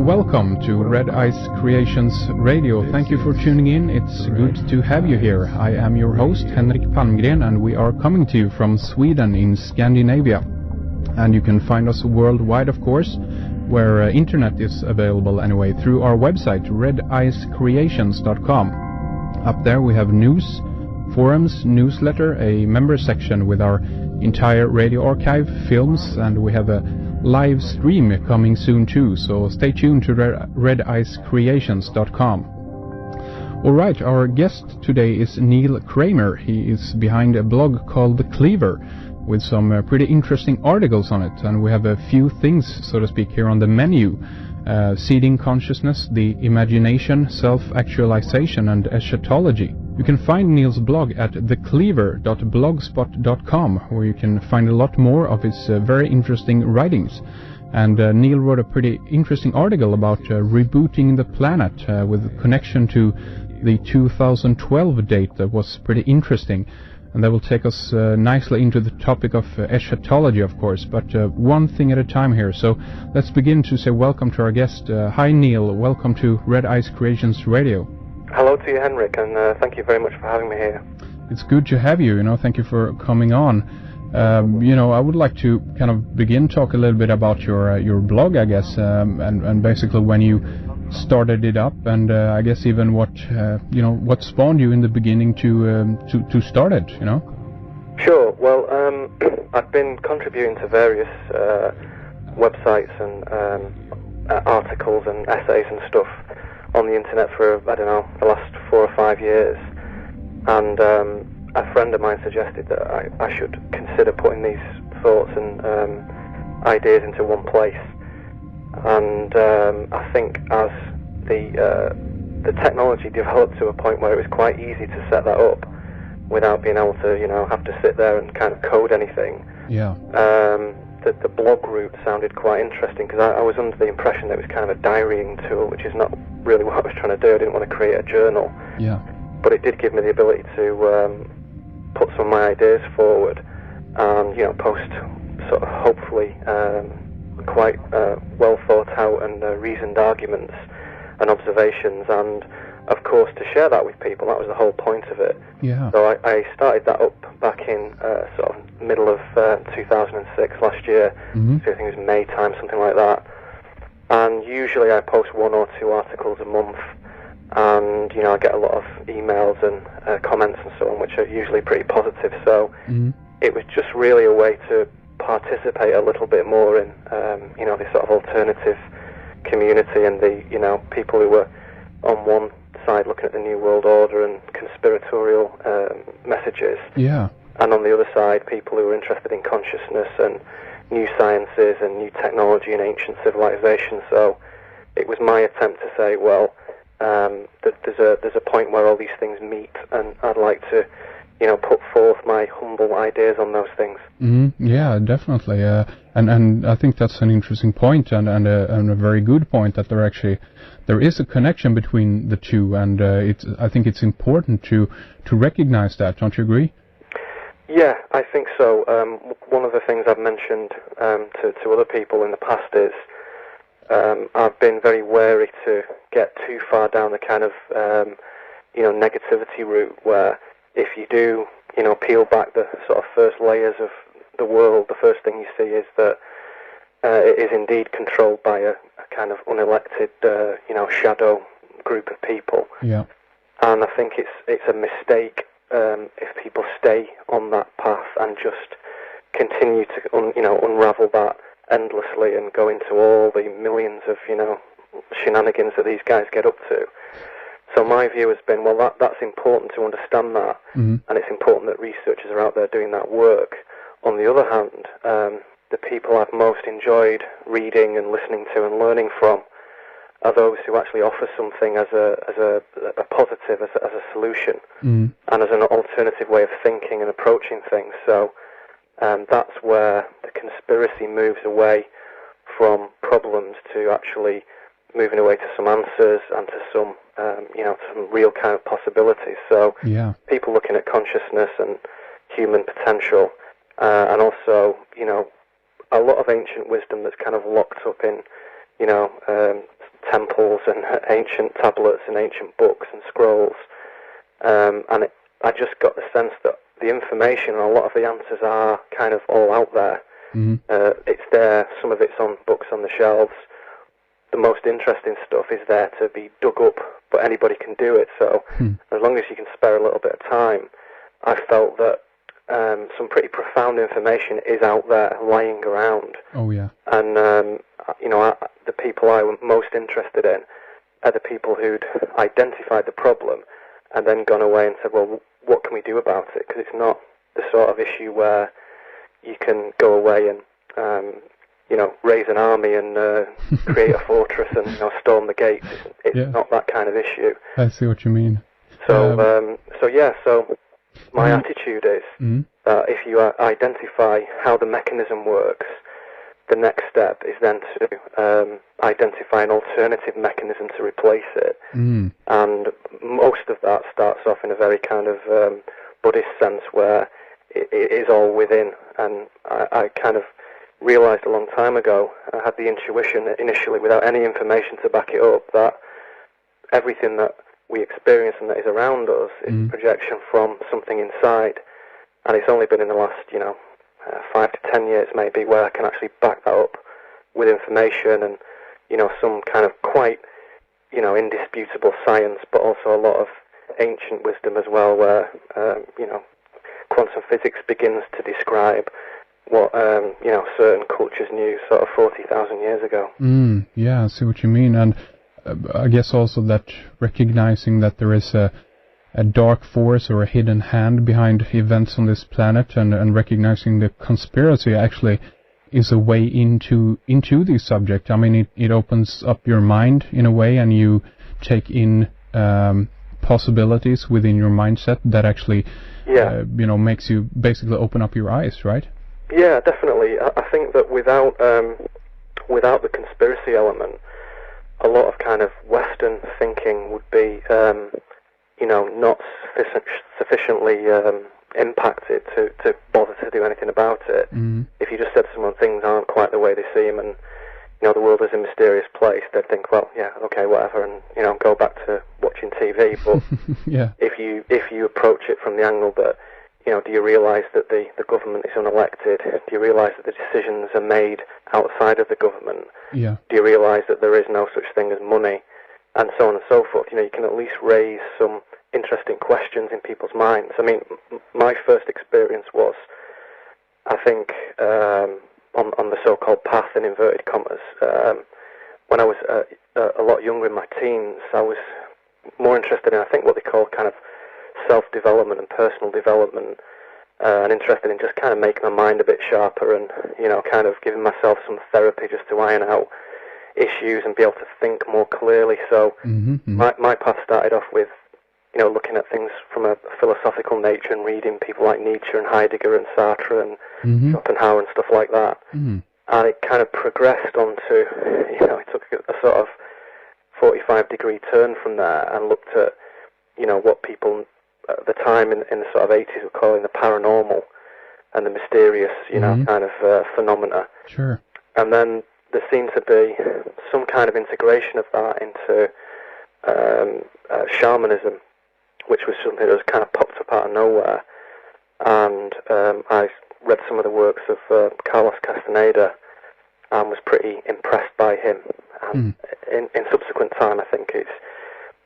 Welcome to Red Ice Creations Radio. Thank you for tuning in. It's good to have you here. I am your host, Henrik Palmgren, and we are coming to you from Sweden in Scandinavia. And you can find us worldwide, of course, where internet is available anyway, through our website, redicecreations.com. Up there we have news, forums, newsletter, a member section with our entire radio archive, films, and we have a live stream coming soon too, so stay tuned to redicecreations.com. Alright, our guest today is Neil Kramer. He is behind a blog called The Cleaver with some pretty interesting articles on it, and we have a few things, so to speak, here on the menu. Seeding consciousness, the imagination, self-actualization, and eschatology. You can find Neil's blog at thecleaver.blogspot.com, where you can find a lot more of his very interesting writings. And Neil wrote a pretty interesting article about rebooting the planet with connection to the 2012 date that was pretty interesting. And that will take us nicely into the topic of eschatology, of course, but one thing at a time here. So let's begin to say welcome to our guest. Hi Neil, welcome to Red Ice Creations Radio. Hello to you, Henrik, and thank you very much for having me here. It's good to have you, thank you for coming on. I would like to kind of talk a little bit about your blog, I guess, and basically when you started it up, and I guess even what spawned you in the beginning to start it, Sure. Well, I've been contributing to various websites and articles and essays and stuff on the internet for, the last 4 or 5 years, and a friend of mine suggested that I should consider putting these thoughts and ideas into one place. And I think as the technology developed to a point where it was quite easy to set that up without being able to, have to sit there and kind of code anything. Yeah. The blog route sounded quite interesting, because I was under the impression that it was kind of a diarying tool, which is not really what I was trying to do. I didn't want to create a journal. Yeah. But it did give me the ability to put some of my ideas forward and, post sort of hopefully quite well thought out and reasoned arguments and observations, and of course to share that with people. That was the whole point of it. Yeah. So I started that up back in sort of middle of 2006 last year. Mm-hmm. So I think it was May time, something like that. And usually I post 1 or 2 articles a month, and I get a lot of emails and comments and so on, which are usually pretty positive. So it was just really a way to participate a little bit more in this sort of alternative community, and the people who were on one side looking at the New World Order and conspiratorial messages, and on the other side people who were interested in consciousness and new sciences and new technology and ancient civilization. So it was my attempt to say, well, there's a point where all these things meet, and I'd like to put forth my humble ideas on those things. Yeah, definitely. And I think that's an interesting point, and a very good point, that there is a connection between the two, and I think it's important to recognize that. Don't you agree? Yeah, I think so. One of the things I've mentioned to other people in the past is I've been very wary to get too far down the kind of negativity route, where if you do peel back the sort of first layers of the world, the first thing you see is that it is indeed controlled by a kind of unelected shadow group of people. Yeah. And I think it's a mistake if people stay on that path and just continue to unravel that endlessly and go into all the millions of shenanigans that these guys get up to. So my view has been, well, that's important to understand that, and it's important that researchers are out there doing that work. On the other hand, the people I've most enjoyed reading and listening to and learning from are those who actually offer something as a positive, as a solution, and as an alternative way of thinking and approaching things. So that's where the conspiracy moves away from problems to actually moving away to some answers and to some, some real kind of possibilities. So people looking at consciousness and human potential, and also, a lot of ancient wisdom that's kind of locked up in, temples and ancient tablets and ancient books and scrolls. I just got the sense that the information and a lot of the answers are kind of all out there. It's there, some of it's on books on the shelves. The most interesting stuff is there to be dug up, but anybody can do it. So as long as you can spare a little bit of time, I felt that some pretty profound information is out there lying around. Oh, yeah. And, the people I was most interested in are the people who'd identified the problem and then gone away and said, well, what can we do about it? Because it's not the sort of issue where you can go away and, raise an army and create a fortress and, storm the gates. It's not that kind of issue. I see what you mean. So, so my attitude is that if you identify how the mechanism works, the next step is then to identify an alternative mechanism to replace it. And most of that starts off in a very kind of Buddhist sense where it is all within. And I kind of realized a long time ago, I had the intuition initially without any information to back it up, that everything that we experience and that is around us is a projection from something inside. And it's only been in the last, 5 to 10 years maybe where I can actually back that up with information and, some kind of quite, indisputable science, but also a lot of ancient wisdom as well where, quantum physics begins to describe what, certain cultures knew sort of 40,000 years ago. Yeah, I see what you mean. And I guess also that recognizing that there is a dark force or a hidden hand behind events on this planet, and recognizing the conspiracy actually is a way into the subject. I mean, it opens up your mind in a way, and you take in possibilities within your mindset that actually, makes you basically open up your eyes, right? Yeah, definitely. I think that without the conspiracy element, a lot of kind of Western thinking would be, not sufficiently impacted to bother to do anything about it. If you just said to someone things aren't quite the way they seem and, the world is a mysterious place, they'd think, well, yeah, okay, whatever, and, go back to watching TV. But if you approach it from the angle that, do you realise that the government is unelected? Do you realise that the decisions are made outside of the government? Yeah. Do you realise that there is no such thing as money? And so on and so forth. You can at least raise some interesting questions in people's minds. I mean, my first experience was, I think, on the so-called path in inverted commas. When I was a lot younger in my teens, I was more interested in, I think, what they call kind of self-development and personal development, and interested in just kind of making my mind a bit sharper and, kind of giving myself some therapy just to iron out issues and be able to think more clearly. So my path started off with, looking at things from a philosophical nature and reading people like Nietzsche and Heidegger and Sartre and Schopenhauer and stuff like that. And it kind of progressed onto, it took a sort of 45-degree turn from there and looked at, what people at the time in the sort of 80s were calling the paranormal and the mysterious, kind of phenomena. Sure. And then there seemed to be some kind of integration of that into shamanism, which was something that was kind of popped up out of nowhere. And I read some of the works of Carlos Castaneda and was pretty impressed by him. And in subsequent time, I think it's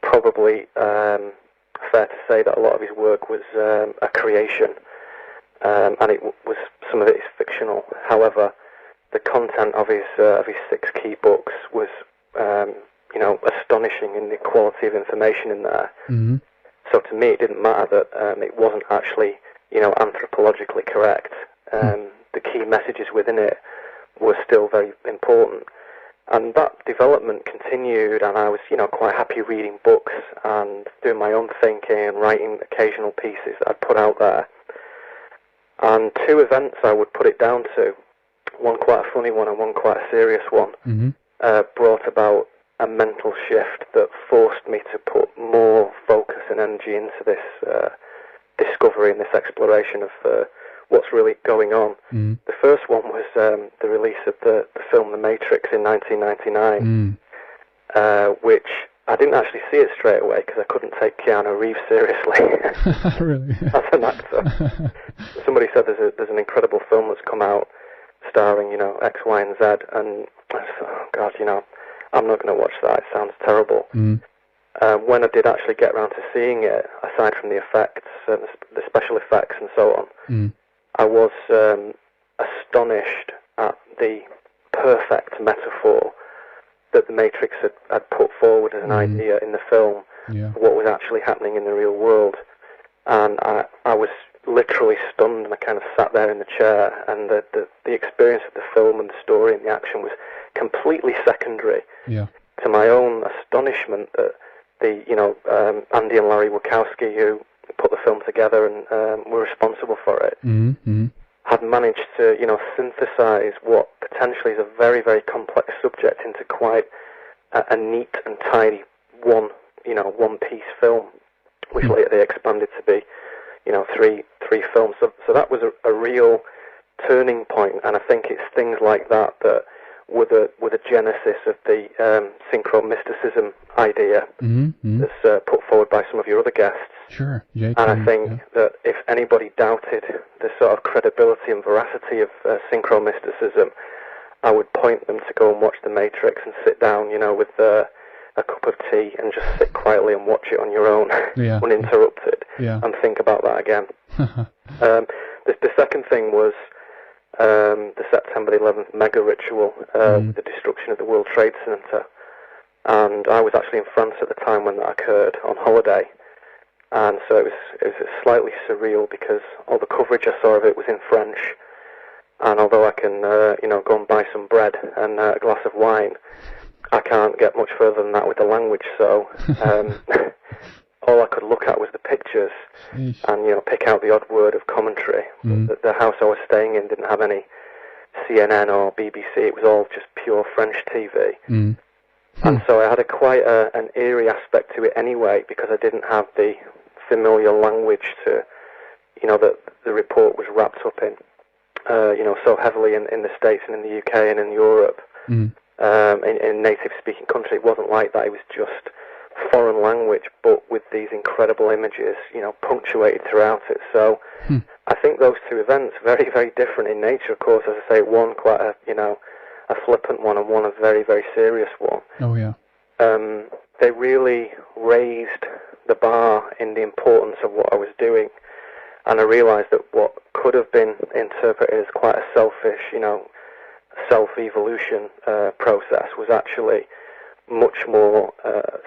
probably fair to say that a lot of his work was a creation, and some of it is fictional. However, the content of his 6 key books was, astonishing in the quality of information in there. So to me, it didn't matter that it wasn't actually, anthropologically correct. The key messages within it were still very important. And that development continued, and I was, quite happy reading books and doing my own thinking and writing occasional pieces that I'd put out there. And two events I would put it down to, one quite a funny one and one quite a serious one, brought about a mental shift that forced me to put more focus and energy into this discovery and this exploration of what's really going on. The first one was the release of the film The Matrix in 1999, which I didn't actually see it straight away because I couldn't take Keanu Reeves seriously. Really? As an actor. Somebody said there's an incredible film that's come out starring, X, Y, and Z, and I thought, oh God, I'm not going to watch that. It sounds terrible. When I did actually get around to seeing it, aside from the effects, the special effects and so on, I was astonished at the perfect metaphor that the Matrix had put forward as an idea in the film, what was actually happening in the real world. And I was literally stunned, and I kind of sat there in the chair, and the experience of the film and the story and the action was completely secondary to my own astonishment that the Andy and Larry Wachowski, who put the film together and were responsible for it, had managed to synthesize what potentially is a very, very complex subject into quite a neat and tidy one piece film, which later they expanded to be three films. So that was a real turning point, and I think it's things like that that were the genesis of the synchro-mysticism idea that's put forward by some of your other guests. Sure. And I think that if anybody doubted the sort of credibility and veracity of synchro-mysticism, I would point them to go and watch The Matrix and sit down, with a cup of tea and just sit quietly and watch it on your own, uninterrupted, and think about that again. The second thing was the September 11th mega ritual, the destruction of the World Trade Center. And I was actually in France at the time when that occurred on holiday. And so it was slightly surreal because all the coverage I saw of it was in French. And although I can, go and buy some bread and a glass of wine, I can't get much further than that with the language. So all I could look at was the pictures and, pick out the odd word of commentary. The house I was staying in didn't have any CNN or BBC. It was all just pure French TV. And so I had quite an eerie aspect to it anyway, because I didn't have the familiar language to, that the report was wrapped up in, so heavily in the States and in the UK and in Europe. In native-speaking country, it wasn't like that. It was just foreign language, but with these incredible images, punctuated throughout it. So I think those two events, very, very different in nature, of course. As I say, one quite a flippant one and one a very, very serious one. Oh, yeah. They really raised the bar in the importance of what I was doing. And I realized that what could have been interpreted as quite a selfish, self-evolution process was actually much more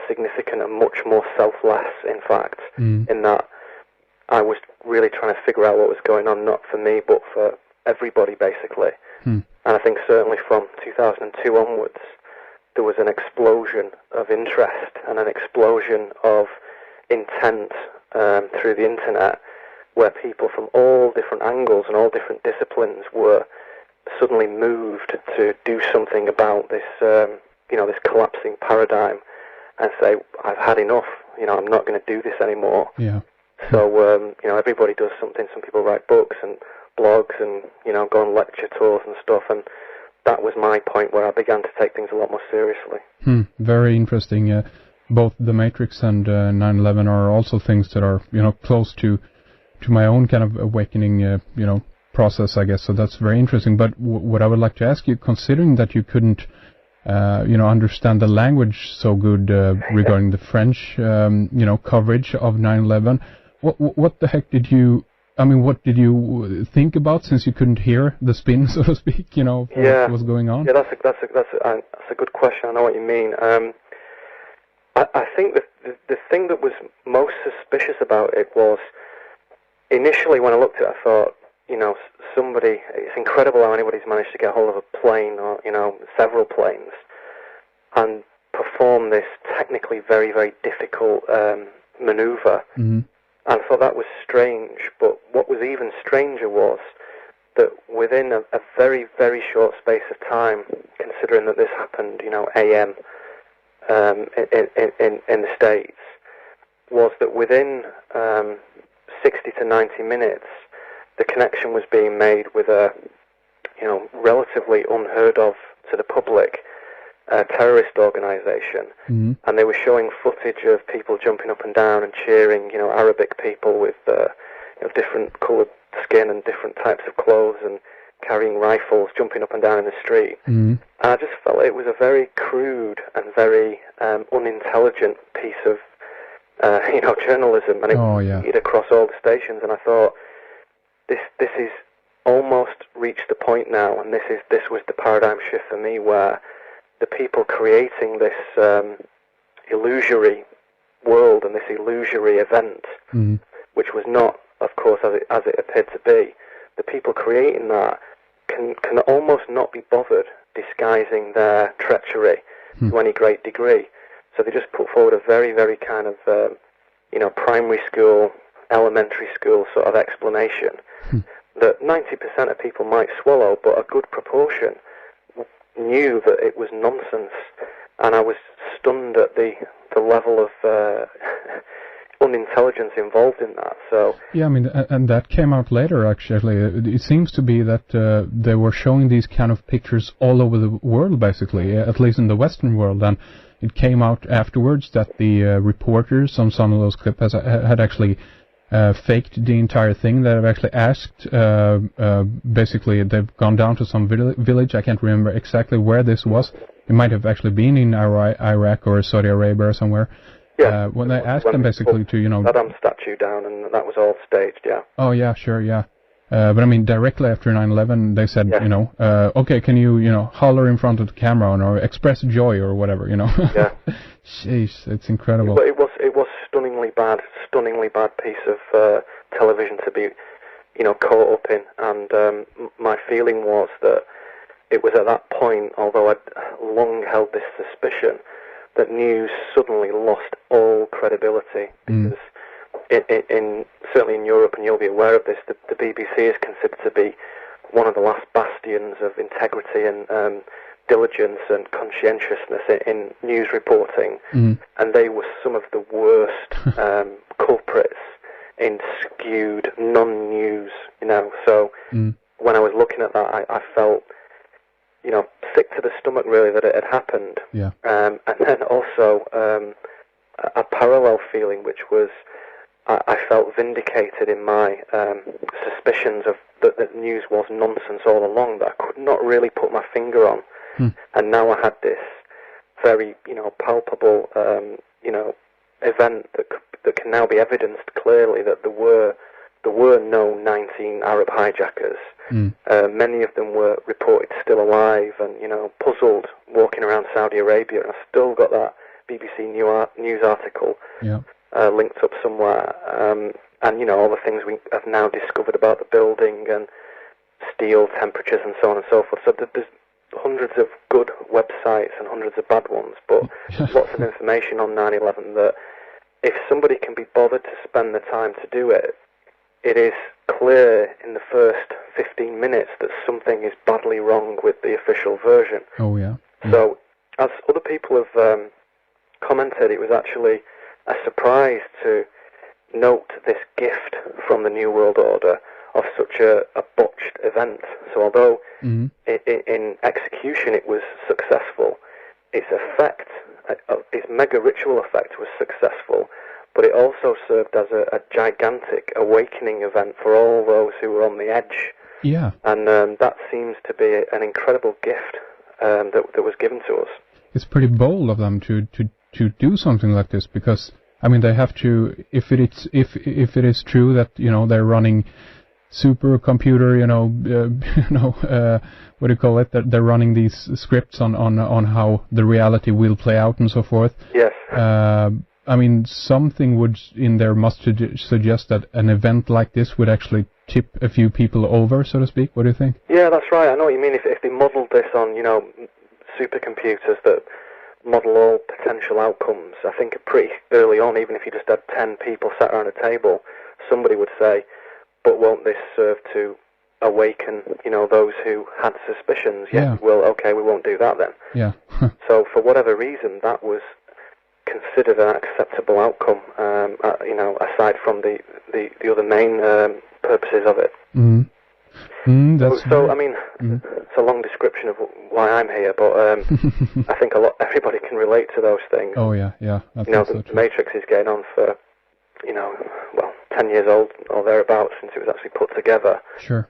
significant and much more selfless, in fact, in that I was really trying to figure out what was going on, not for me, but for everybody, basically. And I think certainly from 2002 onwards, there was an explosion of interest and an explosion of intent through the internet, where people from all different angles and all different disciplines were suddenly moved to do something about this, this collapsing paradigm, and say, I've had enough. I'm not going to do this anymore. So, everybody does something. Some people write books and blogs and, go on lecture tours and stuff, and that was my point where I began to take things a lot more seriously. Very interesting. Both The Matrix and 9/11 are also things that are, close to my own kind of awakening, process, I guess. So that's very interesting. But what I would like to ask you, considering that you couldn't, understand the language so good regarding the French, coverage of 9/11, what the heck did you? What did you think about, since you couldn't hear the spin, so to speak? What was going on? Yeah, that's a good question. I know what you mean. I think that the thing that was most suspicious about it was, initially when I looked at it, I thought, somebody, it's incredible how anybody's managed to get hold of a plane or, several planes and perform this technically very, very difficult maneuver. Mm-hmm. And I thought that was strange, but what was even stranger was that within a very, very short space of time, considering that this happened, AM in the States, was that within 60 to 90 minutes, the connection was being made with a, relatively unheard of to the public terrorist organization. Mm-hmm. And they were showing footage of people jumping up and down and cheering, Arabic people with different coloured skin and different types of clothes and carrying rifles, jumping up and down in the street. Mm-hmm. And I just felt it was a very crude and very unintelligent piece of journalism, and it was across all the stations. And I thought, this is almost reached the point now, and this was the paradigm shift for me, where the people creating this illusory world and this illusory event, mm-hmm. which was not, of course, as it appeared to be, the people creating that can almost not be bothered disguising their treachery to any great degree. So they just put forward a very, very kind of, primary school, elementary school sort of explanation that 90% of people might swallow, but a good proportion knew that it was nonsense. And I was stunned at the level of unintelligence involved in that. So yeah, I mean, and that came out later, actually. It seems to be that they were showing these kind of pictures all over the world, basically, at least in the Western world, and it came out afterwards that the reporters on some of those clips had actually faked the entire thing. They have actually asked, basically, they've gone down to some village, I can't remember exactly where this was. It might have actually been in Iraq or Saudi Arabia or somewhere. Yeah, when they asked them basically to, Saddam statue down, and that was all staged, yeah. Oh, yeah, sure, yeah. But I mean, directly after 9/11, they said, okay, can you, holler in front of the camera or express joy or whatever, Yeah. Jeez, it's incredible. But it was stunningly bad piece of television to be, caught up in, and my feeling was that it was at that point, although I'd long held this suspicion, that news suddenly lost all credibility, because certainly in Europe, and you'll be aware of this, the BBC is considered to be one of the last bastions of integrity and diligence and conscientiousness in news reporting, and they were some of the worst culprits in skewed non-news, So when I was looking at that, I felt, sick to the stomach, really, that it had happened. Yeah. And then also a parallel feeling, which was I felt vindicated in my suspicions of that news was nonsense all along, that I could not really put my finger on. And now I had this very, palpable, event that can now be evidenced clearly that there were no 19 Arab hijackers. Many of them were reported still alive and, puzzled, walking around Saudi Arabia. And I've still got that BBC News article linked up somewhere. And, all the things we have now discovered about the building and steel temperatures and so on and so forth. So there's hundreds of good websites and hundreds of bad ones, but lots of information on 9/11 that if somebody can be bothered to spend the time to do it, it is clear in the first 15 minutes that something is badly wrong with the official version. Oh, yeah. So, as other people have commented, it was actually a surprise to note this gift from the New World Order of such a botched event. So although in execution it was successful, its effect, its mega ritual effect was successful, but it also served as a gigantic awakening event for all those who were on the edge. Yeah. And that seems to be an incredible gift that was given to us. It's pretty bold of them to do something like this, because I mean they have to, if it is true that they're running supercomputer, what do you call it? They're running these scripts on how the reality will play out and so forth. Yes. I mean, something would in there must suggest that an event like this would actually tip a few people over, so to speak. What do you think? Yeah, that's right. I know what you mean. If they modelled this on, supercomputers that model all potential outcomes, I think pretty early on, even if you just had 10 people sat around a table, somebody would say, but won't this serve to awaken, those who had suspicions? Yeah. Well, okay, we won't do that then. Yeah. So for whatever reason, that was considered an acceptable outcome, aside from the other main purposes of it. Mm. I mean, it's a long description of why I'm here, but I think everybody can relate to those things. Oh yeah. The Matrix is getting on for, 10 years old or thereabouts since it was actually put together. Sure.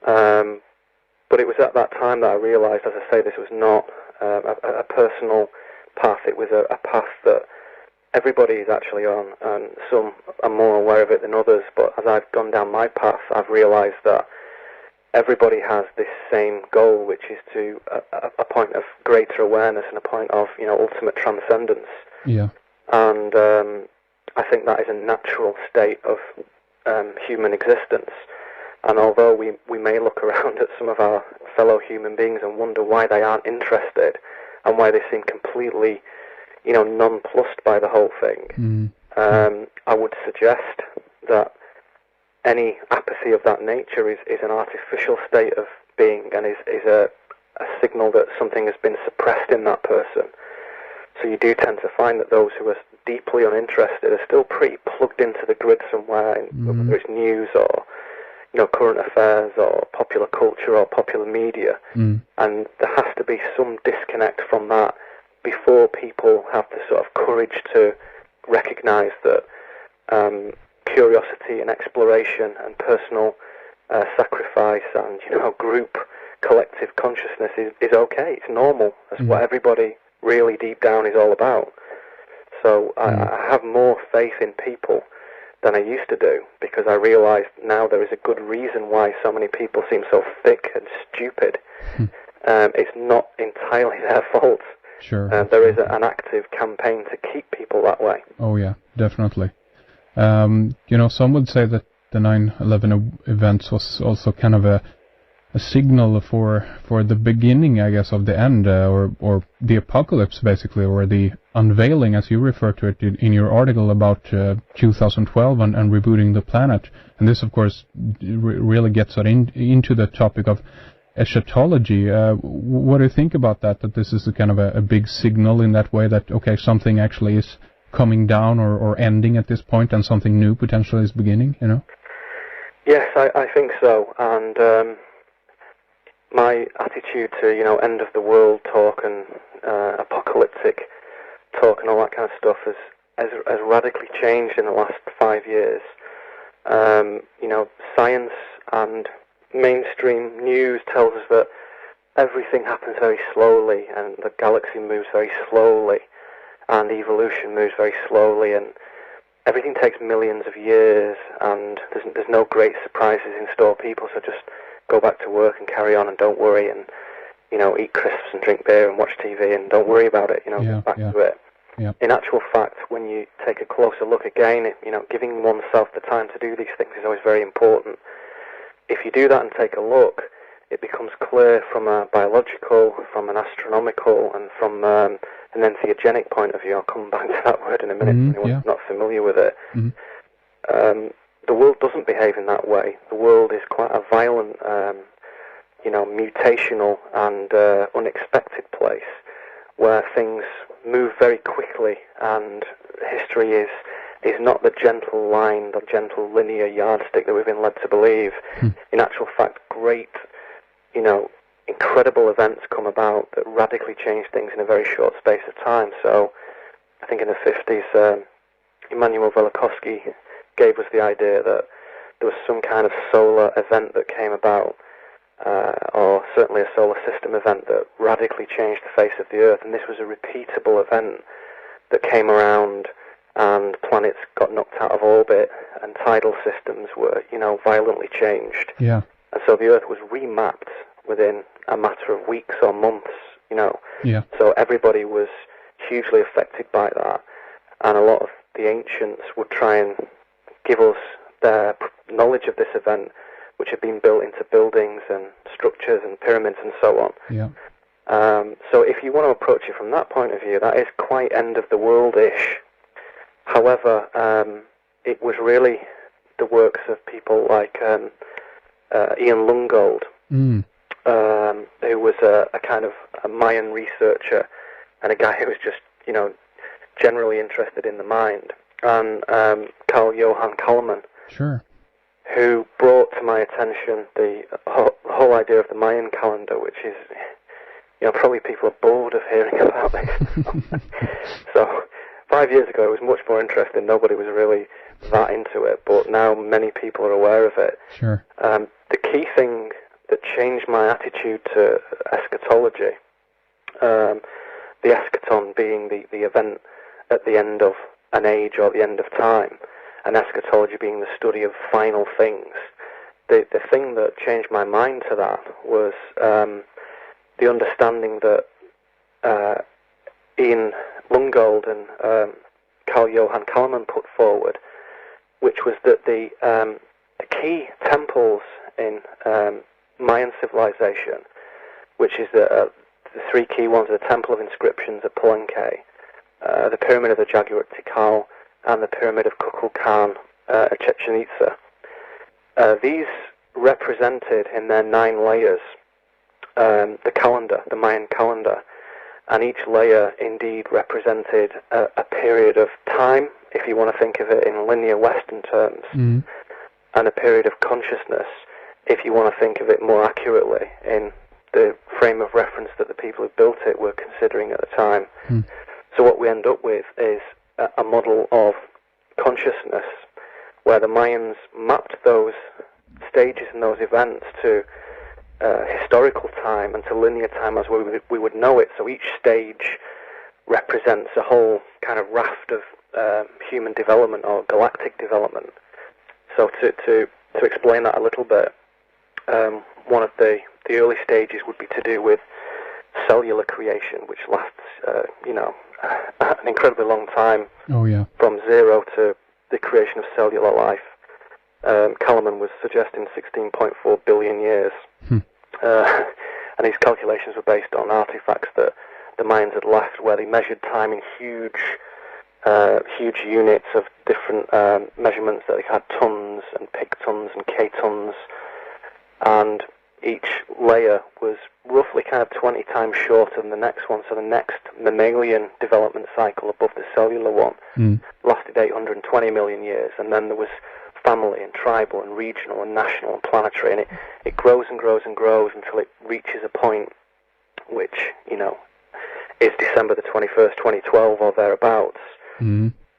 But it was at that time that I realised, as I say, this was not a personal path. It was a path that everybody is actually on, and some are more aware of it than others. But as I've gone down my path, I've realised that everybody has this same goal, which is to a point of greater awareness and a point of ultimate transcendence. Yeah. And I think that is a natural state of human existence. And although we may look around at some of our fellow human beings and wonder why they aren't interested and why they seem completely, nonplussed by the whole thing, I would suggest that any apathy of that nature is an artificial state of being and is a signal that something has been suppressed in that person. So you do tend to find that those who are deeply uninterested are still pretty plugged into the grid somewhere, whether it's news or current affairs or popular culture or popular media. And there has to be some disconnect from that before people have the sort of courage to recognise that curiosity and exploration and personal sacrifice and group collective consciousness is okay. It's normal. That's what everybody really deep down is all about. So I have more faith in people than I used to do, because I realise now there is a good reason why so many people seem so thick and stupid. It's not entirely their fault. Sure. There is an active campaign to keep people that way. Oh yeah, definitely. Some would say that the 9/11 events was also kind of a signal for the beginning, I guess, of the end, or the apocalypse, basically, or the unveiling, as you refer to it in your article about 2012 and rebooting the planet. And this, of course, really gets into the topic of eschatology. What do you think about that? That this is a kind of a big signal in that way that, okay, something actually is coming down or ending at this point, and something new potentially is beginning, Yes, I think so. And my attitude to, end of the world talk and apocalyptic talk and all that kind of stuff has radically changed in the last 5 years. Science and mainstream news tells us that everything happens very slowly, and the galaxy moves very slowly, and evolution moves very slowly, and everything takes millions of years, and there's no great surprises in store, people, so just go back to work and carry on and don't worry, and eat crisps and drink beer and watch TV and don't worry about it, get back to it. Yeah. In actual fact, when you take a closer look again, giving oneself the time to do these things is always very important. If you do that and take a look, it becomes clear from a biological, from an astronomical, and from an entheogenic point of view. I'll come back to that word in a minute for anyone who's not familiar with it. The world doesn't behave in that way. The world is quite a violent, mutational and unexpected place where things move very quickly, and history is not the gentle line, the gentle linear yardstick that we've been led to believe. In actual fact, great, incredible events come about that radically change things in a very short space of time. So I think in the 50s, Immanuel Velikovsky gave us the idea that there was some kind of solar event that came about, or certainly a solar system event that radically changed the face of the Earth, and this was a repeatable event that came around, and planets got knocked out of orbit, and tidal systems were, violently changed. Yeah. And so the Earth was remapped within a matter of weeks or months, Yeah. So everybody was hugely affected by that. and a lot of the ancients would try and give us their knowledge of this event, which had been built into buildings and structures and pyramids and so on. Yeah. So if you want to approach it from that point of view, that is quite end of the world-ish. However, it was really the works of people like Ian Lungold, who was a kind of a Mayan researcher and a guy who was just, generally interested in the mind, and Carl Johan Kalman, Sure. who brought to my attention the whole idea of the Mayan calendar, which is, probably people are bored of hearing about this. So 5 years ago it was much more interesting. Nobody was really that into it, but now many people are aware of it. Sure. The key thing that changed my attitude to eschatology, the eschaton being the event at the end of an age or the end of time, and eschatology being the study of final things. The thing that changed my mind to that was the understanding that Ian Lungold and Carl Johan Kalman put forward, which was that the key temples in Mayan civilization, which is the three key ones, are the Temple of Inscriptions at Palenque, the Pyramid of the Jaguar at Tikal, and the Pyramid of Kukulkan at Chichen Itza. These represented in their 9 layers the calendar, the Mayan calendar, and each layer indeed represented a period of time, if you want to think of it in linear Western terms, and a period of consciousness, if you want to think of it more accurately in the frame of reference that the people who built it were considering at the time. So what we end up with is a model of consciousness where the Mayans mapped those stages and those events to historical time and to linear time as we would know it. So each stage represents a whole kind of raft of human development or galactic development. So to explain that a little bit, one of the early stages would be to do with cellular creation, which lasts, an incredibly long time. Oh, yeah. From zero to the creation of cellular life. Kalman was suggesting 16.4 billion years. And his calculations were based on artifacts that the Mayans had left, where they measured time in huge units of different measurements. That they had tons and pictons and k-tons, and each layer was roughly kind of 20 times shorter than the next one. So the next mammalian development cycle above the cellular one lasted 820 million years, and then there was family and tribal and regional and national and planetary, and it grows and grows and grows until it reaches a point which, is December the 21st, 2012 or thereabouts,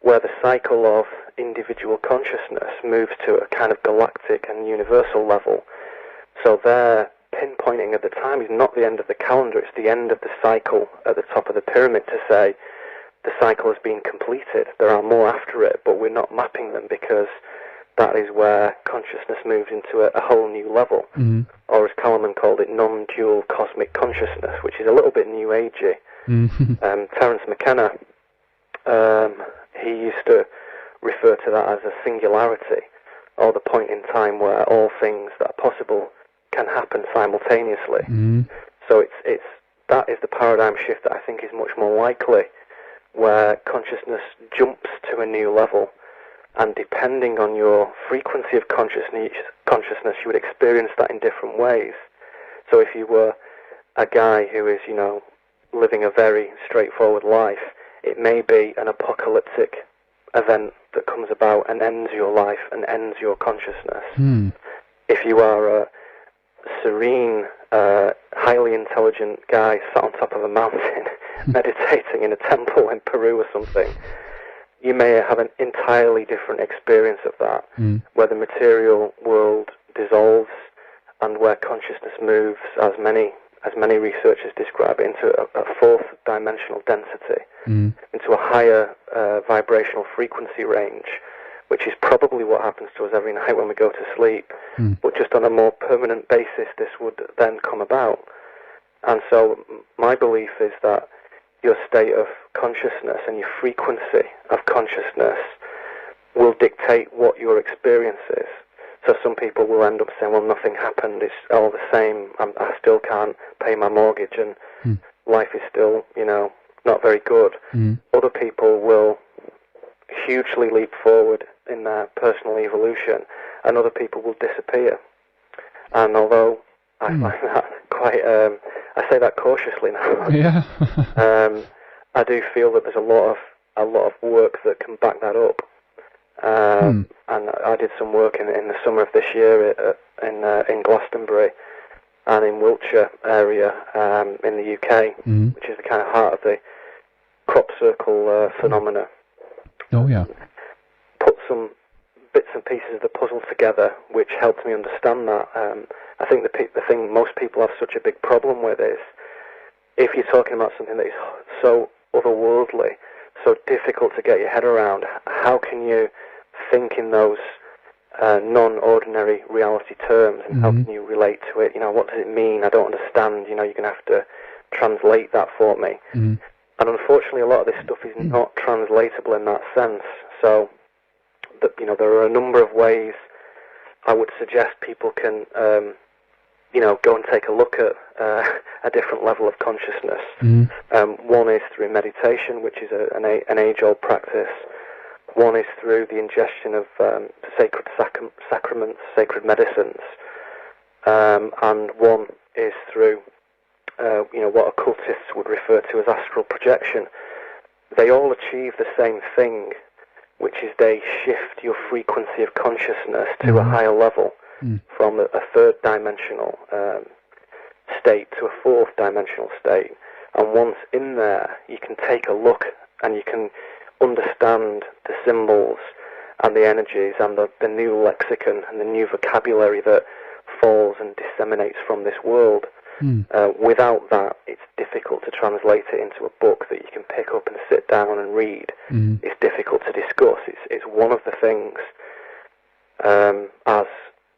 where the cycle of individual consciousness moves to a kind of galactic and universal level. So their pinpointing of the time is not the end of the calendar, it's the end of the cycle at the top of the pyramid to say the cycle has been completed. There are more after it, but we're not mapping them because that is where consciousness moves into a whole new level, or as Kalman called it, non-dual cosmic consciousness, which is a little bit new agey. Terence McKenna, he used to refer to that as a singularity, or the point in time where all things that are possible can happen simultaneously. So that is the paradigm shift that I think is much more likely, where consciousness jumps to a new level, and depending on your frequency of consciousness, you would experience that in different ways. So if you were a guy who is, living a very straightforward life, it may be an apocalyptic event that comes about and ends your life and ends your consciousness. If you are a serene, highly intelligent guy sat on top of a mountain meditating in a temple in Peru or something, you may have an entirely different experience of that, where the material world dissolves and where consciousness moves, as many researchers describe it, into a fourth dimensional density, into a higher vibrational frequency range, which is probably what happens to us every night when we go to sleep, but just on a more permanent basis this would then come about. And so my belief is that your state of consciousness and your frequency of consciousness will dictate what your experience is. So some people will end up saying, well, nothing happened, it's all the same, I still can't pay my mortgage, and life is still, not very good. Other people will hugely leap forward in their personal evolution, and other people will disappear. And although I find that quite, I say that cautiously now. Yeah. I do feel that there's a lot of work that can back that up. And I did some work in the summer of this year in Glastonbury and in Wiltshire area in the UK, which is the kind of heart of the crop circle phenomena. Oh yeah. Put some bits and pieces of the puzzle together, which helped me understand that. I think the thing most people have such a big problem with is, if you're talking about something that is so otherworldly, so difficult to get your head around, how can you think in those non-ordinary reality terms, and how can you relate to it? What does it mean? I don't understand. You're going to have to translate that for me. And unfortunately, a lot of this stuff is not translatable in that sense. So, there are a number of ways I would suggest people can, go and take a look at a different level of consciousness. One is through meditation, which is an age-old practice. One is through the ingestion of sacred sacraments, sacred medicines, and one is through what occultists would refer to as astral projection. They all achieve the same thing, which is they shift your frequency of consciousness to a higher level, from a third dimensional state to a fourth dimensional state. And once in there, you can take a look and you can understand the symbols and the energies and the new lexicon and the new vocabulary that falls and disseminates from this world. Without that, it's difficult to translate it into a book that you can pick up and sit down and read. It's difficult to discuss. It's one of the things, as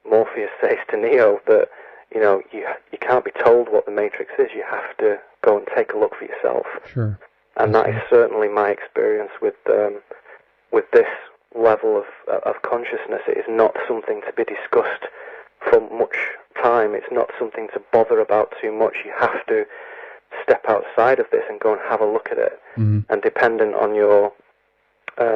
Morpheus says to Neo, that you can't be told what the Matrix is. You have to go and take a look for yourself. Sure. And that is certainly my experience with this level of consciousness. It is not something to be discussed for much time. It's not something to bother about too much. You have to step outside of this and go and have a look at it. And dependent on your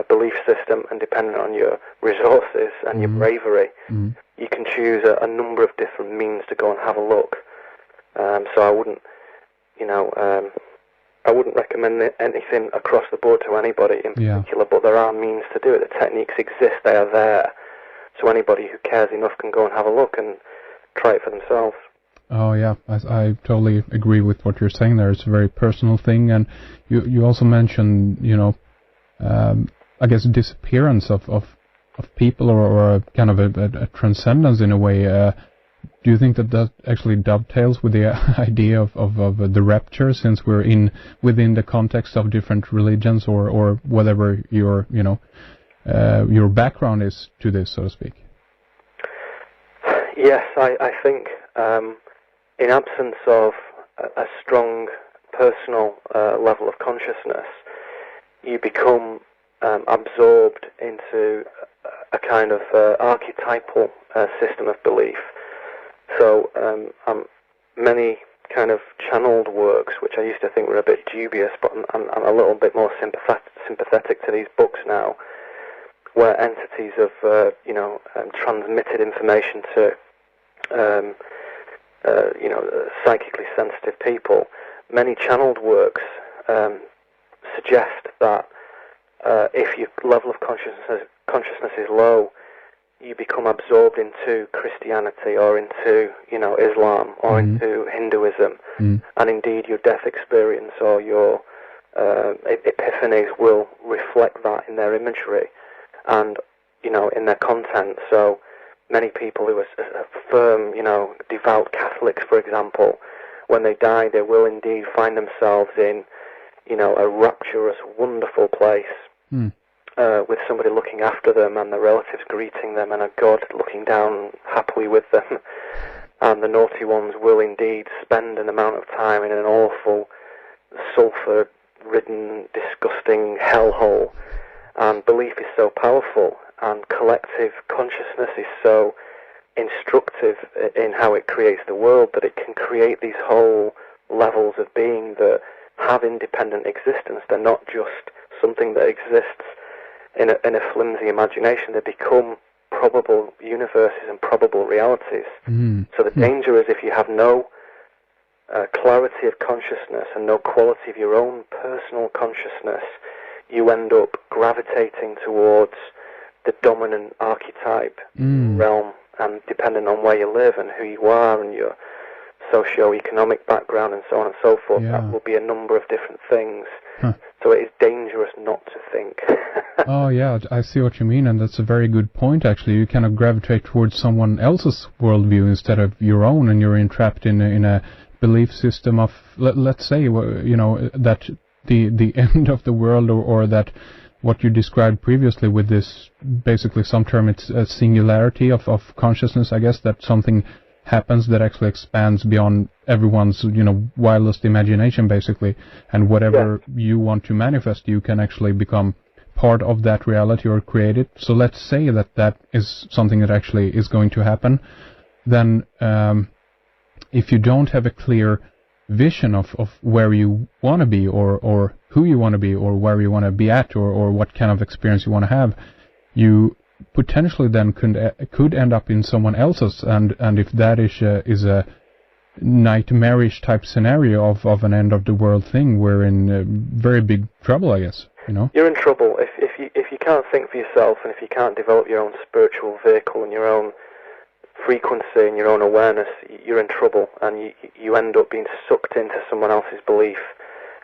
belief system and dependent on your resources and your bravery, you can choose a number of different means to go and have a look. So I wouldn't, I wouldn't recommend anything across the board to anybody in particular, but there are means to do it. The techniques exist, they are there. So anybody who cares enough can go and have a look and try it for themselves. Oh yeah, I totally agree with what you're saying there. It's a very personal thing, and you also mentioned, I guess disappearance of people or a kind of a transcendence in a way. Do you think that actually dovetails with the idea of the rapture, since we're within the context of different religions or whatever your background is to this, so to speak? Yes, I think in absence of a strong personal level of consciousness, you become absorbed into a kind of archetypal system of belief. So many kind of channeled works, which I used to think were a bit dubious, but I'm a little bit more sympathetic to these books now, where entities have transmitted information to psychically sensitive people. Many channeled works suggest that if your level of consciousness is low, you become absorbed into Christianity or into Islam or into Hinduism, and indeed your death experience or your epiphanies will reflect that in their imagery and in their content. So many people who are firm, devout Catholics, for example, when they die, they will indeed find themselves in a rapturous, wonderful place. With somebody looking after them and the relatives greeting them and a God looking down happily with them. And the naughty ones will indeed spend an amount of time in an awful sulphur ridden, disgusting hellhole. And belief is so powerful, and collective consciousness is so instructive in how it creates the world, that it can create these whole levels of being that have independent existence. They're not just something that exists in a flimsy imagination. They become probable universes and probable realities. So the danger is if you have no clarity of consciousness and no quality of your own personal consciousness, you end up gravitating towards the dominant archetype realm, and depending on where you live and who you are and your socio-economic background and so on and so forth, that will be a number of different things. So it is dangerous not to think. Oh yeah, I see what you mean, and that's a very good point actually. You kind of gravitate towards someone else's worldview instead of your own, and you're entrapped in a belief system of, let's say, that the end of the world, or that what you described previously with this, basically some term, it's a singularity of consciousness, I guess, that something happens that actually expands beyond everyone's, wildest imagination, basically, and whatever you want to manifest, you can actually become part of that reality or create it. So let's say that is something that actually is going to happen. Then if you don't have a clear vision of where you want to be, or who you want to be, or where you want to be at, or what kind of experience you want to have, you potentially then could end up in someone else's, and if that is a nightmarish type scenario of an end of the world thing, we're in very big trouble, I guess. You're in trouble if you can't think for yourself, and if you can't develop your own spiritual vehicle and your own frequency and your own awareness. You're in trouble, and you end up being sucked into someone else's belief.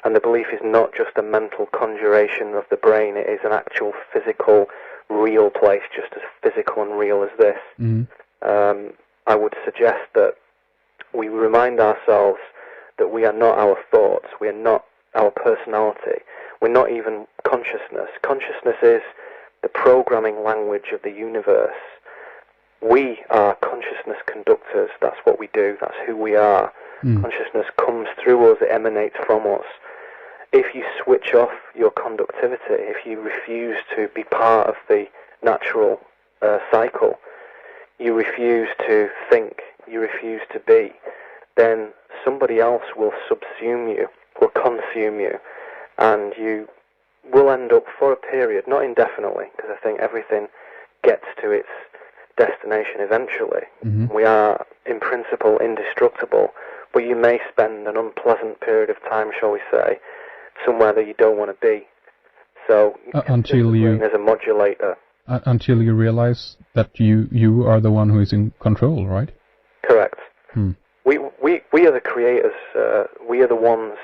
And the belief is not just a mental conjuration of the brain, it is an actual physical, real place, just as physical and real as this. I would suggest that we remind ourselves that we are not our thoughts, we are not our personality, we're not even consciousness. Consciousness is the programming language of the universe. We are consciousness conductors, that's what we do, that's who we are. Consciousness comes through us, it emanates from us. If you switch off your conductivity, if you refuse to be part of the natural cycle, you refuse to think, you refuse to be, then somebody else will subsume you, will consume you, and you will end up for a period, not indefinitely, because I think everything gets to its destination eventually. We are, in principle, indestructible, but you may spend an unpleasant period of time, shall we say, somewhere that you don't want to be. So until you, as a modulator, until you realize that you are the one who is in control, right? Correct. We are the creators. We are the ones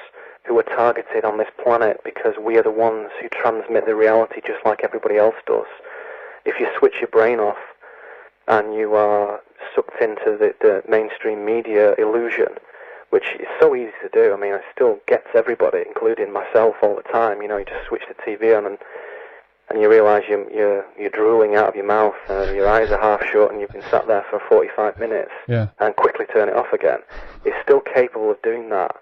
who are targeted on this planet because we are the ones who transmit the reality just like everybody else does. If you switch your brain off and you are sucked into the mainstream media illusion, which is so easy to do. I mean, it still gets everybody, including myself, all the time. You just switch the TV on and you realise you're drooling out of your mouth and your eyes are half shut and you've been sat there for 45 minutes and quickly turn it off again. It's still capable of doing that.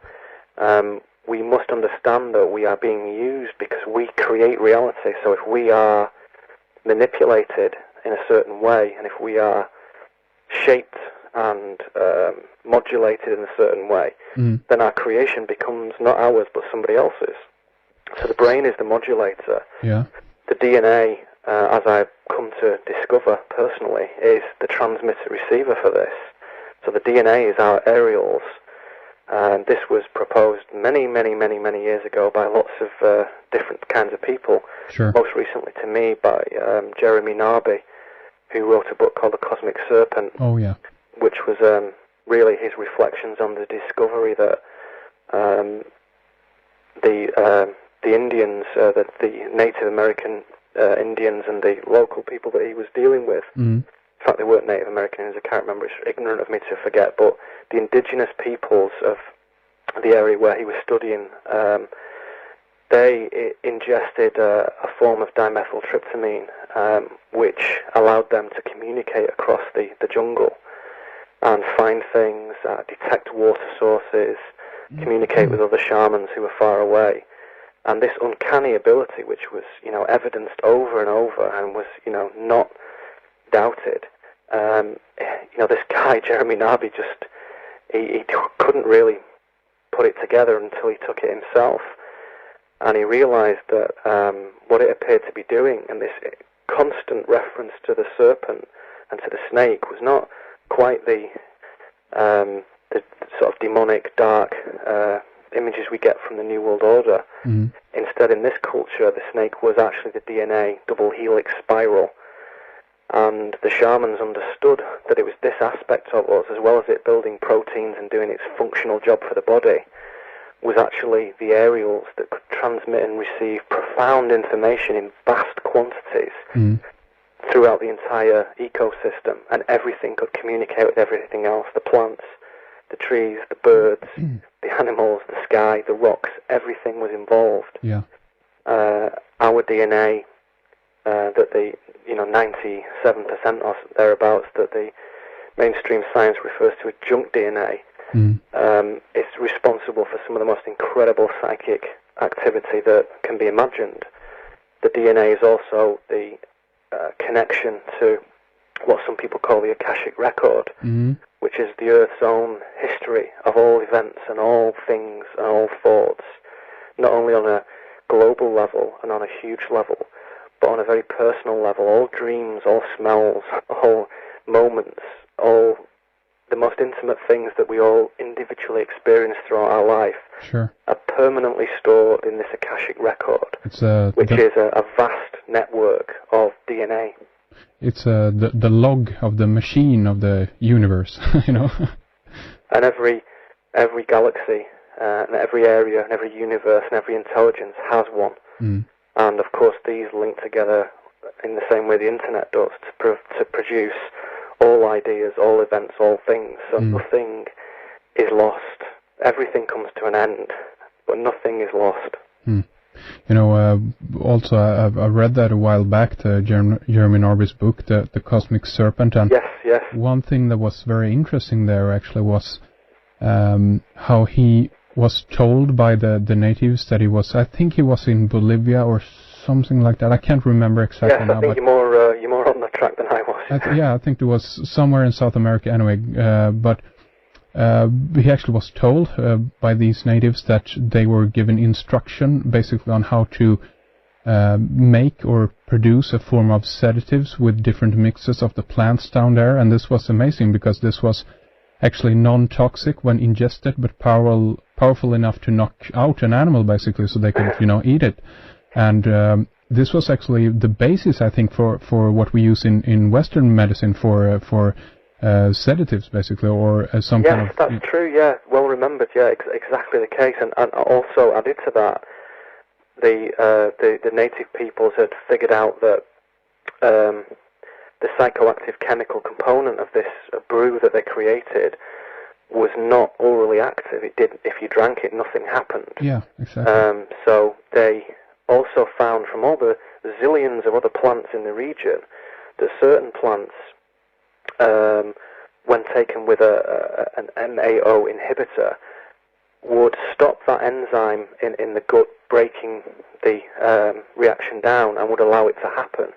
We must understand that we are being used because we create reality. So if we are manipulated in a certain way, and if we are shaped and modulated in a certain way, then our creation becomes not ours but somebody else's. So the brain is the modulator. The DNA, as I've come to discover personally, is the transmitter-receiver for this. So the DNA is our aerials, and this was proposed many, many, many, many years ago by lots of different kinds of people. Most recently to me by Jeremy Narby, who wrote a book called The Cosmic Serpent, which was really his reflections on the discovery that the Indians, the Native American Indians and the local people that he was dealing with, in fact they weren't Native Americans, I can't remember, it's ignorant of me to forget, but the indigenous peoples of the area where he was studying, they ingested a form of dimethyltryptamine, which allowed them to communicate across the jungle and find things, detect water sources, communicate with other shamans who were far away. And this uncanny ability, which was, evidenced over and over and was, not doubted, this guy, Jeremy Narby, he couldn't really put it together until he took it himself. And he realized that what it appeared to be doing, and this constant reference to the serpent and to the snake, was not quite the sort of demonic, dark images we get from the New World Order. Mm-hmm. Instead, in this culture, the snake was actually the DNA double helix spiral. And the shamans understood that it was this aspect of us, as well as it building proteins and doing its functional job for the body, was actually the aerials that could transmit and receive profound information in vast quantities throughout the entire ecosystem, and everything could communicate with everything else, the plants, the trees, the birds, the animals, the sky, the rocks, everything was involved. Yeah. Our DNA, that the 97% or thereabouts that the mainstream science refers to as junk DNA, is responsible for some of the most incredible psychic activity that can be imagined. The DNA is also the connection to what some people call the Akashic Record, which is the Earth's own history of all events and all things and all thoughts, not only on a global level and on a huge level, but on a very personal level. All dreams, all smells, all moments, all the most intimate things that we all individually experience throughout our life are permanently stored in this Akashic Record, which is a vast network of DNA. It's the log of the machine of the universe, And every galaxy, and every area, and every universe, and every intelligence has one. And of course, these link together in the same way the internet does to produce all ideas, all events, all things. So nothing is lost. Everything comes to an end, but nothing is lost. Also, I read that a while back, the Jeremy Narby's book, the Cosmic Serpent, and yes. One thing that was very interesting there actually was how he was told by the natives that I think he was in Bolivia or something like that. I can't remember exactly now. Yes, I think you're more on the track than I was. I think it was somewhere in South America anyway, but he actually was told by these natives that they were given instruction basically on how to make or produce a form of sedatives with different mixes of the plants down there, and this was amazing because this was actually non-toxic when ingested, but powerful enough to knock out an animal basically, so they could eat it. And this was actually the basis, I think, for what we use in Western medicine for sedatives basically, or some kind of... Yes, that's true. Yeah, well remembered. Yeah, exactly the case. And also added to that, the native peoples had figured out that the psychoactive chemical component of this brew that they created was not orally active. It did. If you drank it, nothing happened. Yeah, exactly. So they also found from all the zillions of other plants in the region that certain plants, when taken with an MAO inhibitor, would stop that enzyme in the gut breaking the reaction down and would allow it to happen.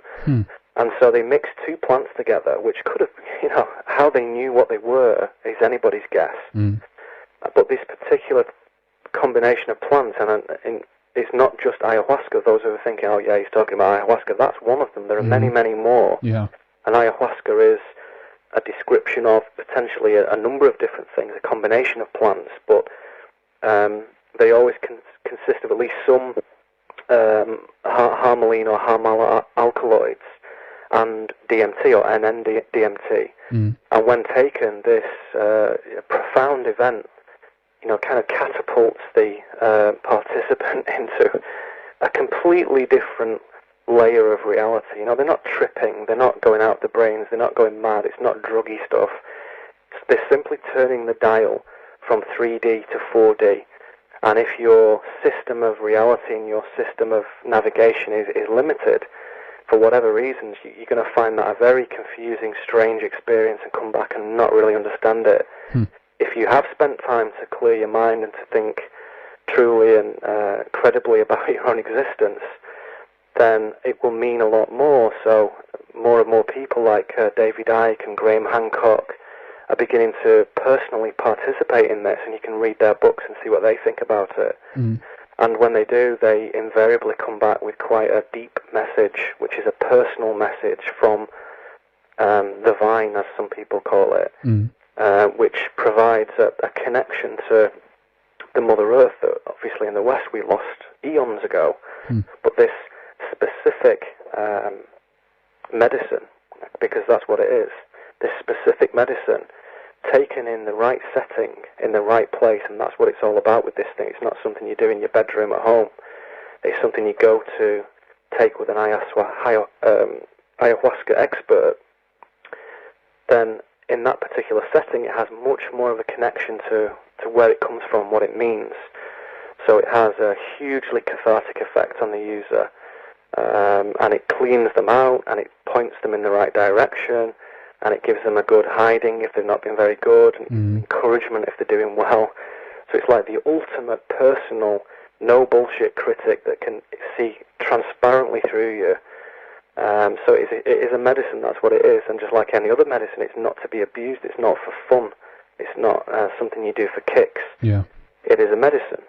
And so they mixed two plants together, which could have, how they knew what they were is anybody's guess. But this particular combination of plants, and it's not just ayahuasca. Those who are thinking, oh yeah, he's talking about ayahuasca, that's one of them. There are many, many more. Yeah. And ayahuasca is a description of potentially a number of different things, a combination of plants, but they always consist of at least some harmaline or harmala alkaloids and DMT or NN-DMT. And when taken, this profound event, kind of catapults the participant into a completely different layer of reality. They're not tripping, they're not going out the brains, they're not going mad, it's not druggy stuff. They're simply turning the dial from 3D to 4D. And if your system of reality and your system of navigation is limited, for whatever reasons, you're going to find that a very confusing, strange experience and come back and not really understand it. If you have spent time to clear your mind and to think truly and credibly about your own existence, then it will mean a lot more. So more and more people like David Icke and Graham Hancock are beginning to personally participate in this, and you can read their books and see what they think about it. And when they do, they invariably come back with quite a deep message, which is a personal message from the vine, as some people call it, which provides a connection to the Mother Earth that obviously in the West we lost eons ago. But this specific medicine, because that's what it is, this specific medicine taken in the right setting, in the right place, and that's what it's all about with this thing. It's not something you do in your bedroom at home. It's something you go to take with an ayahuasca expert. Then in that particular setting it has much more of a connection to where it comes from, what it means. So it has a hugely cathartic effect on the user, and it cleans them out, and it points them in the right direction, and it gives them a good hiding if they've not been very good, and encouragement if they're doing well. So it's like the ultimate personal, no bullshit critic that can see transparently through you. So it is a medicine, that's what it is, and just like any other medicine, it's not to be abused, it's not for fun, it's not something you do for kicks. Yeah. It is a medicine.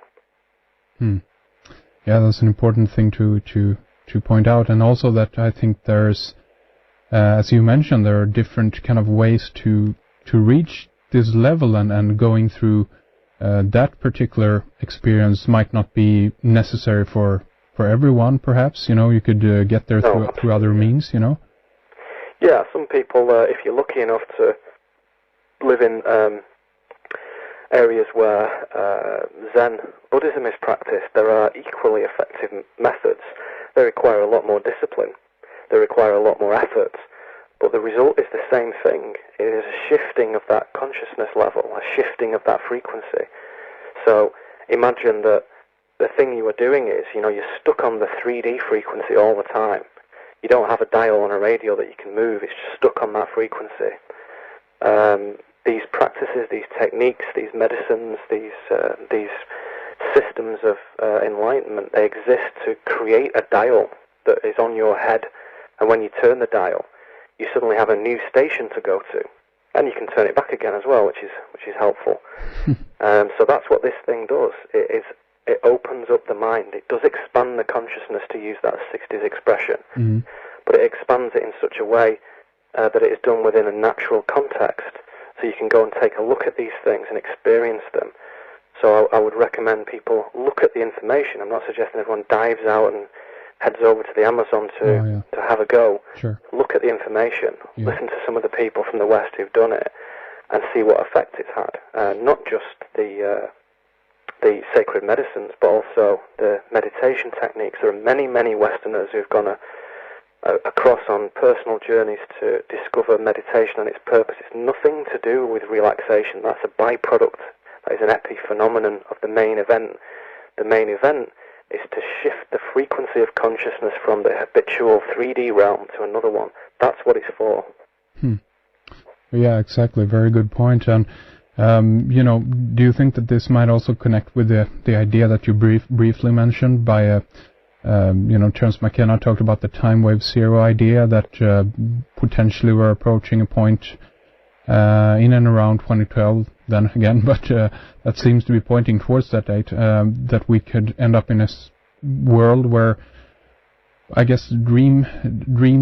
Yeah, that's an important thing to point out, and also that I think there's, as you mentioned, there are different kind of ways to reach this level, and going through that particular experience might not be necessary for everyone, perhaps. You could get there through other means, Yeah, some people, if you're lucky enough to live in areas where Zen Buddhism is practiced, there are equally effective methods. They require a lot more discipline. They require a lot more effort. But the result is the same thing. It is a shifting of that consciousness level, a shifting of that frequency. So imagine that the thing you are doing is, you're stuck on the 3D frequency all the time. You don't have a dial on a radio that you can move. It's just stuck on that frequency. These practices, these techniques, these medicines, these systems of enlightenment, they exist to create a dial that is on your head. And when you turn the dial, you suddenly have a new station to go to. And you can turn it back again as well, which is helpful. So that's what this thing does. It opens up the mind. It does expand the consciousness, to use that 60s expression. But it expands it in such a way that it is done within a natural context. So you can go and take a look at these things and experience them. So I would recommend people look at the information. I'm not suggesting everyone dives out and heads over to the Amazon to have a go. Sure. Look at the information. Listen to some of the people from the West who've done it, and see what effect it's had. Not just the sacred medicines, but also the meditation techniques. There are many, many Westerners who've gone across on personal journeys to discover meditation and its purpose. It's nothing to do with relaxation. That's a byproduct. That is an epiphenomenon of the main event. The main event is to shift the frequency of consciousness from the habitual 3D realm to another one. That's what it's for. Yeah, exactly. Very good point. And do you think that this might also connect with the idea that you briefly mentioned by Terence McKenna talked about the time wave zero idea, that potentially we're approaching a point in and around 2012 then again, but that seems to be pointing towards that date, that we could end up in a world where, I guess, dream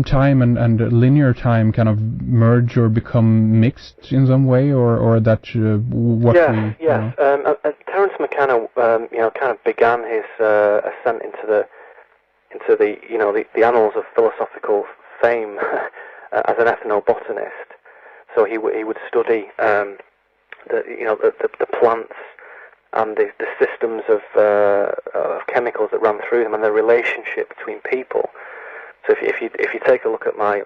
time and linear time kind of merge or become mixed in some way, or that Terence McKenna, kind of began his ascent into the annals of philosophical fame as an ethnobotanist. So he would study the plants and the systems of chemicals that run through them and the relationship between people. So if you take a look at my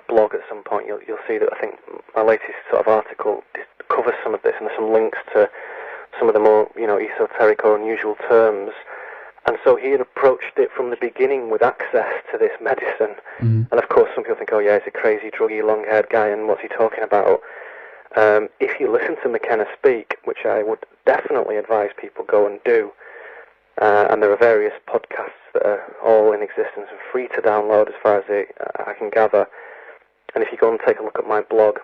blog at some point, you'll see that I think my latest sort of article covers some of this, and there's some links to some of the more esoteric or unusual terms. And so he had approached it from the beginning with access to this medicine. And of course some people think, oh yeah, he's a crazy, druggy, long-haired guy, and what's he talking about? If you listen to McKenna speak, which I would definitely advise people go and do, and there are various podcasts that are all in existence and free to download as far as I can gather. And if you go and take a look at my blog,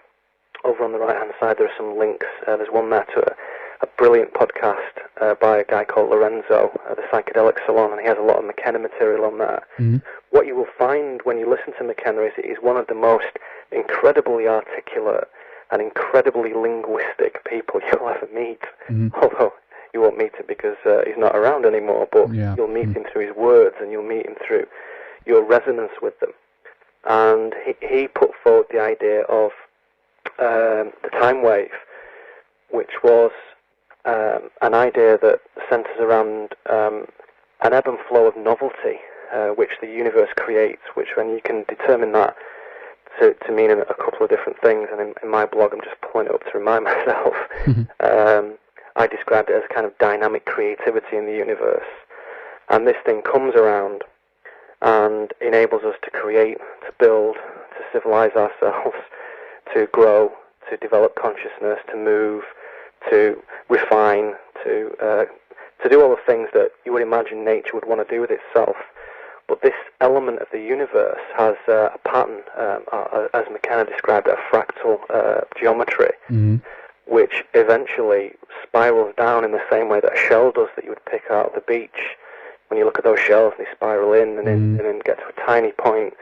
over on the right-hand side there are some links. There's one there to a brilliant podcast by a guy called Lorenzo, the Psychedelic Salon, and he has a lot of McKenna material on there. Mm-hmm. What you will find when you listen to McKenna is he's one of the most incredibly articulate and incredibly linguistic people you'll ever meet. Mm-hmm. Although you won't meet him because he's not around anymore, but you'll meet him through his words, and you'll meet him through your resonance with them. And he put forward the idea of the time wave, which was an idea that centers around an ebb and flow of novelty, which the universe creates, which when you can determine that to mean a couple of different things, and in my blog I'm just pulling it up to remind myself, I described it as kind of dynamic creativity in the universe. And this thing comes around and enables us to create, to build, to civilize ourselves, to grow, to develop consciousness, to move, to refine, to do all the things that you would imagine nature would want to do with itself. But this element of the universe has a pattern, as McKenna described it, a fractal geometry, which eventually spirals down in the same way that a shell does that you would pick out of the beach. When you look at those shells, they spiral in and then get to a tiny point.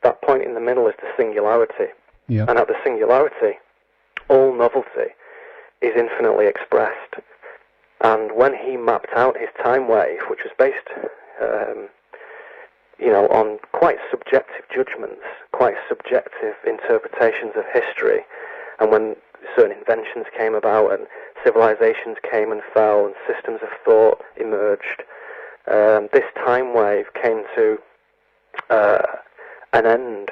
That point in the middle is the singularity. Yep. And at the singularity, all novelty is infinitely expressed. And when he mapped out his time wave, which was based on quite subjective judgments, quite subjective interpretations of history, and when certain inventions came about and civilizations came and fell and systems of thought emerged, this time wave came to an end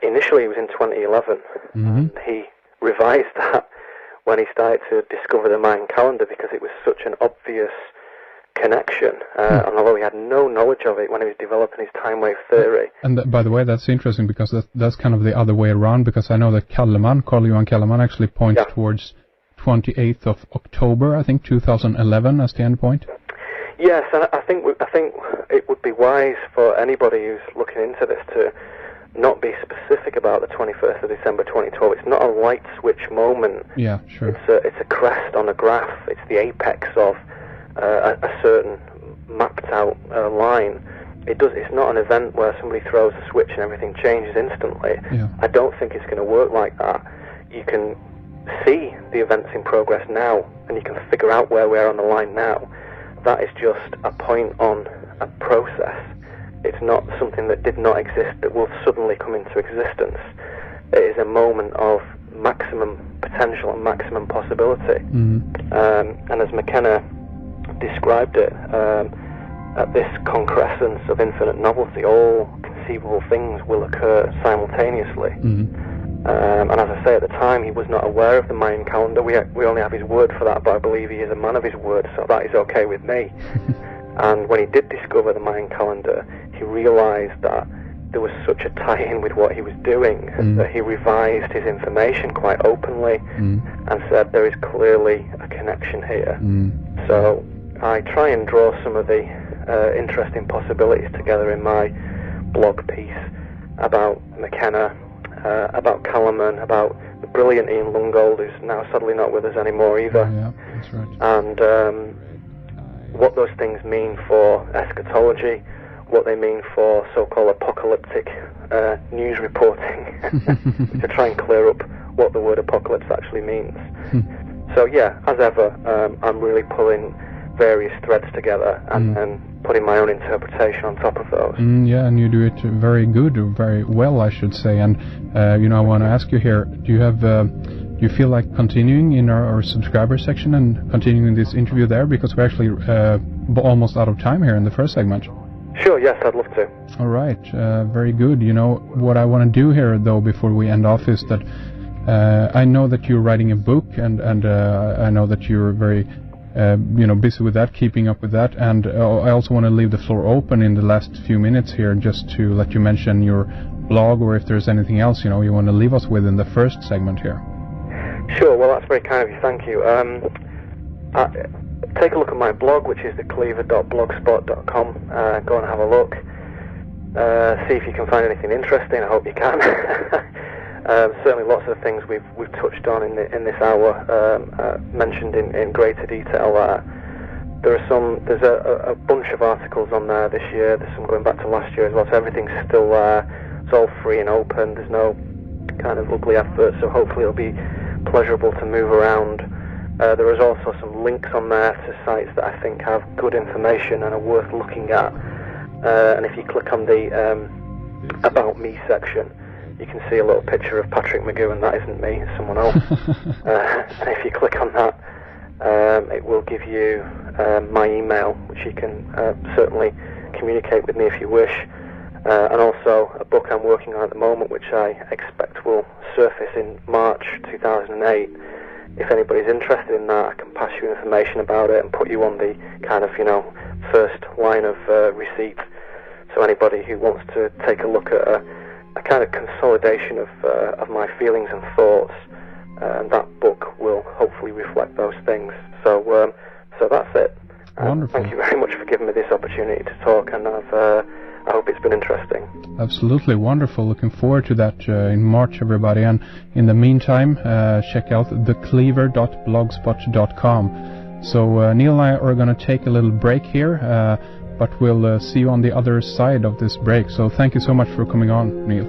initially it was in 2011. He revised that when he started to discover the Mayan calendar because it was such an obvious connection, and although he had no knowledge of it when he was developing his time wave theory. And by the way, that's interesting because that's kind of the other way around, because I know that Carl Johan Kellerman actually points towards 28th of October, I think 2011 as the end point. Yes, and I think it would be wise for anybody who's looking into this to not be specific about the 21st of December 2012. It's not a light switch moment. Yeah, sure. It's a crest on a graph. It's the apex of a certain mapped out line. It's not an event where somebody throws a switch and everything changes instantly. Yeah. I don't think it's going to work like that. You can see the events in progress now, and you can figure out where we are on the line now. That is just a point on a process. It's not something that did not exist that will suddenly come into existence. It is a moment of maximum potential and maximum possibility. And as McKenna described it, at this concrescence of infinite novelty, all conceivable things will occur simultaneously. And as I say, at the time, he was not aware of the Mayan calendar. We only have his word for that, but I believe he is a man of his word, so that is okay with me. And when he did discover the Mayan calendar, he realized that there was such a tie-in with what he was doing that he revised his information quite openly and said there is clearly a connection here. So I try and draw some of the interesting possibilities together in my blog piece about McKenna, about Kellerman, about the brilliant Ian Lungold, who's now sadly not with us anymore either. Yeah, that's right. And what those things mean for eschatology, what they mean for so-called apocalyptic news reporting, to try and clear up what the word apocalypse actually means. So yeah, as ever, I'm really pulling various threads together and putting my own interpretation on top of those. Yeah, and you do it very good, very well, I should say. And I want to ask you here: do you feel like continuing in our subscriber section and continuing this interview there, because we're actually almost out of time here in the first segment? Sure, yes, I'd love to. All right, very good. What I want to do here, though, before we end off, is that I know that you're writing a book, and I know that you're very busy with that, keeping up with that, and I also want to leave the floor open in the last few minutes here just to let you mention your blog, or if there's anything else you want to leave us with in the first segment here. Sure, well, that's very kind of you, thank you. take a look at my blog, which is thecleaver.blogspot.com. Go and have a look. See if you can find anything interesting. I hope you can. Certainly lots of things we've touched on in this hour, mentioned in greater detail. There's a bunch of articles on there this year. There's some going back to last year as well, so everything's still there. It's all free and open. There's no kind of ugly adverts, so hopefully it'll be pleasurable to move around. There is also some links on there to sites that I think have good information and are worth looking at. And if you click on the About Me section, you can see a little picture of Patrick McGowan. That isn't me, it's someone else. And if you click on that, it will give you my email, which you can certainly communicate with me if you wish. And also a book I'm working on at the moment, which I expect will surface in March 2008. If anybody's interested in that, I can pass you information about it and put you on the kind of, first line of receipt. So anybody who wants to take a look at a kind of consolidation of my feelings and thoughts, and that book will hopefully reflect those things. So that's it. Wonderful. Thank you very much for giving me this opportunity to talk, and I hope it's been interesting. Absolutely wonderful. Looking forward to that in March, everybody. And in the meantime, check out thecleaver.blogspot.com. So Neil and I are going to take a little break here, but we'll see you on the other side of this break. So thank you so much for coming on, Neil.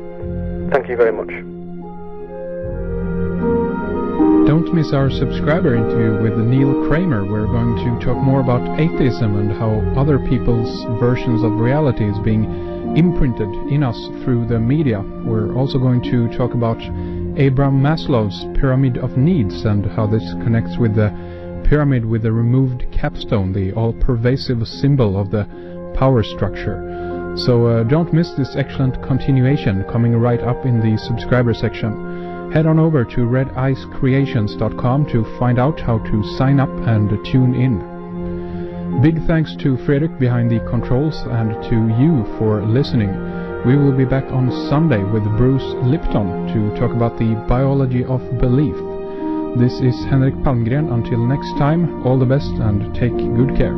Thank you very much. Don't miss our subscriber interview with Neil Kramer. We're going to talk more about atheism and how other people's versions of reality is being imprinted in us through the media. We're also going to talk about Abraham Maslow's pyramid of needs and how this connects with the pyramid with the removed capstone, the all-pervasive symbol of the power structure. So don't miss this excellent continuation coming right up in the subscriber section. Head on over to redicecreations.com to find out how to sign up and tune in. Big thanks to Fredrik behind the controls and to you for listening. We will be back on Sunday with Bruce Lipton to talk about the biology of belief. This is Henrik Palmgren. Until next time, all the best and take good care.